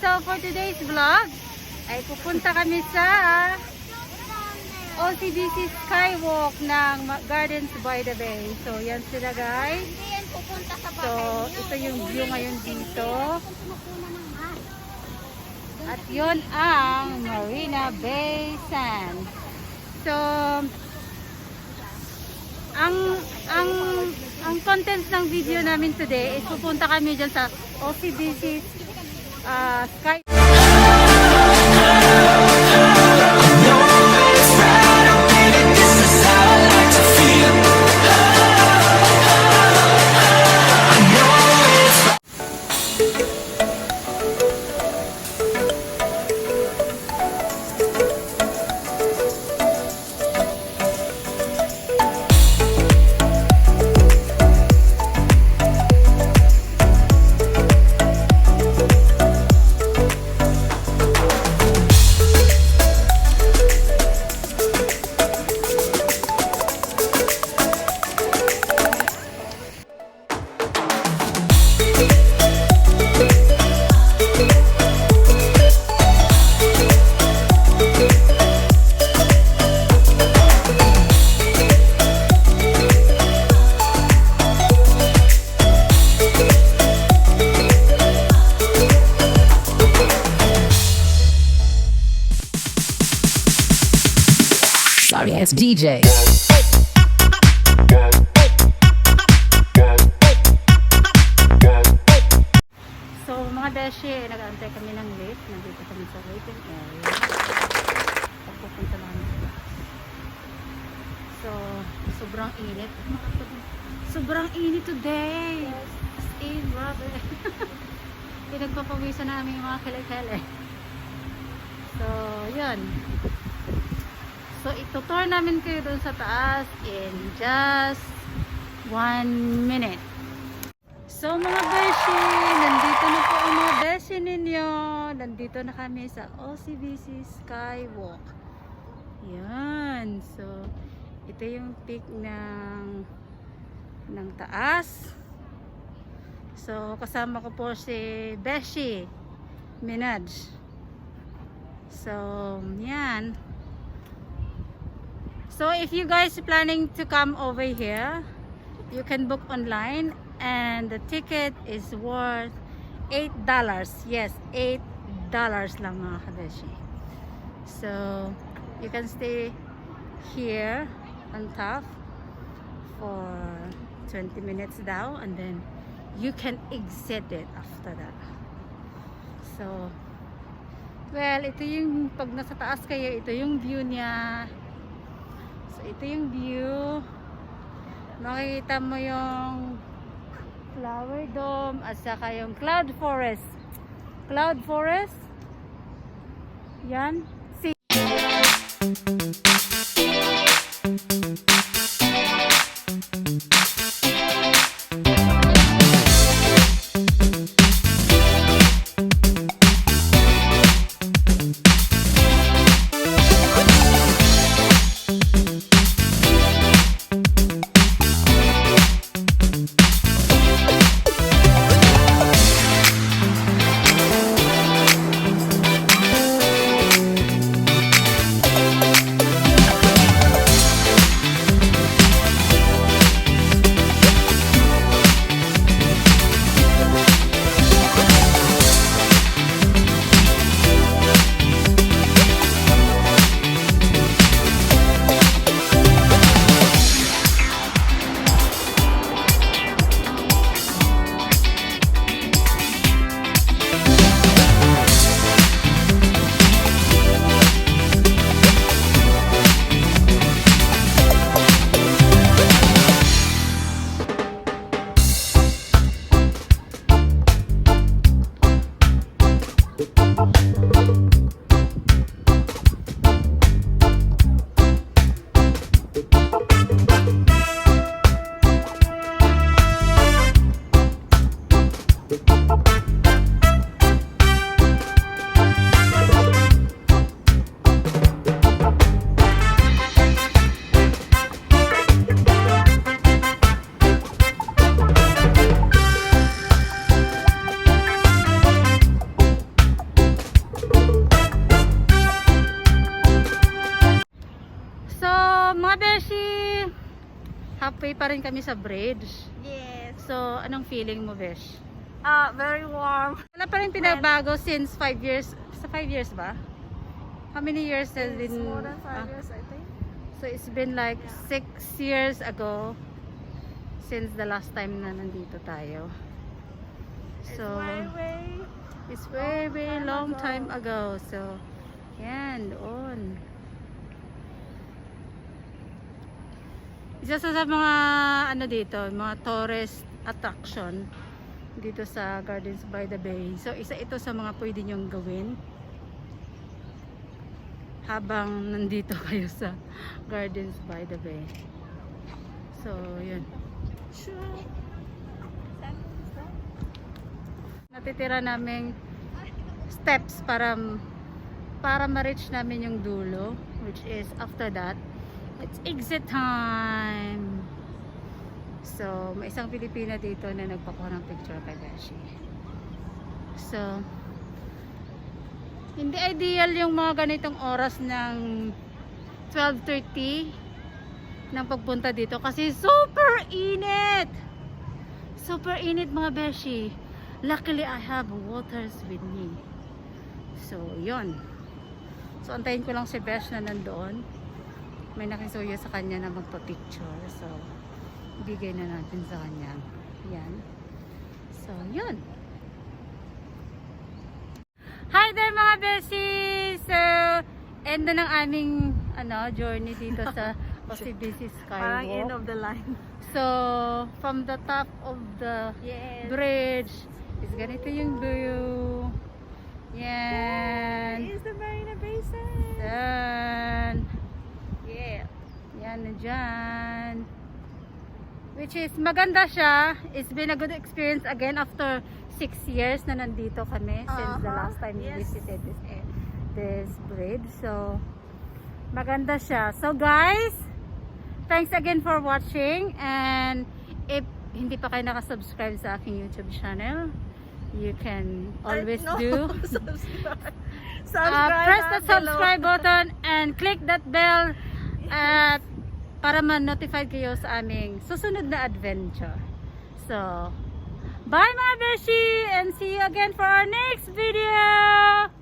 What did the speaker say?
So for today's vlog, ay pupunta kami sa OCBC Skywalk ng Gardens by the Bay. So yan sila guys. So ito yung view ngayon dito. At yon ang Marina Bay Sands. So ang contents ng video namin today is pupunta kami dyan sa OCBC Sky. Sorry, it's DJ. So mga beshi, nag-aantay kami ng lift. Nandito kami sa waiting area. Pagpupunta namin sa class. So, sobrang init. Sobrang init today. As in, grabe. Pinagpapawisan namin yung mga kele-kele. So, yun. So, itutour namin kayo doon sa taas in just 1 minute. So, mga beshi, nandito na po ang mga beshi ninyo. Nandito na kami sa OCBC Skywalk. Yan. So, ito yung peak ng taas. So, kasama ko po si Beshi Minaj. So, yan. So if you guys are planning to come over here, you can book online and the ticket is worth $8. Yes, $8 lang mga kabeshi. So you can stay here on top for 20 minutes daw and then you can exit it after that. So well, ito yung pag nasa taas kayo, ito yung view niya. Ito yung view. Makikita mo yung flower dome at saka yung cloud forest. Cloud forest. Yan. See. pa rin kami sa bridge. Yes. So, anong feeling mo, Besh? Very warm. Wala pa rin pinabago since 5 years. Sa 5 years ba? How many years has It's been? more than 5 years, I think. So, it's been like 6 years ago since the last time na nandito tayo. So, it's way long time ago. So, yan, doon. Isa sa mga ano dito, mga tourist attraction dito sa Gardens by the Bay. So, isa ito sa mga pwede nyong gawin habang nandito kayo sa Gardens by the Bay. So, yun. Natitira naming steps para ma-reach namin yung dulo, which is after that it's exit time. So may isang Pilipina dito na nagpakuha ng picture kay Beshi. So hindi ideal yung mga ganitong oras ng 12:30 ng pagpunta dito kasi super init mga Beshi. Luckily, I have waters with me. So, yun. So, antayin ko lang si Besh na nandoon. May nakisuyo sa kanya na magpa-picture. So, ibigay na natin sa kanya. Yan. So, yun. Hi there mga Beshi! So, end na ng aming journey dito sa OCBC Parang end Skywalk. of the line. So, from the top of the bridge, is ganito yung view. Yan. Is the Marina Basin. Yan. Yeah. Yan na dyan. Which is, maganda siya. It's been a good experience again after 6 years na nandito kami since the last time we visited this bridge. So, maganda siya. So guys, thanks again for watching. And if hindi pa kayo nakasubscribe sa aking YouTube channel, you can always do. Press the subscribe button and click that bell at para ma-notify kayo sa aming susunod na adventure. So, bye mga Beshi and see you again for our next video!